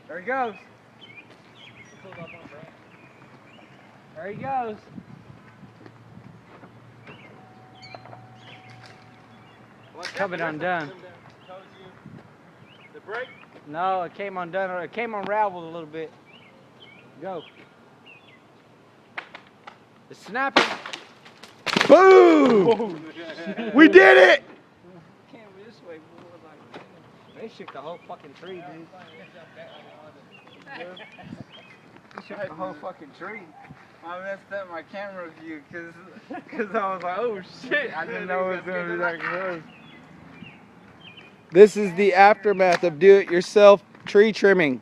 There he goes. There he goes. Coming undone. The brake? No, it came undone. It came unraveled a little bit. Go. It's snapping. Boom! We did it! Came this way, boy. They shook the whole fucking tree, dude. They shook the whole fucking tree. I messed up my camera view because I was like, oh shit, I didn't know it was going to be that close. This is the aftermath of do-it-yourself tree trimming.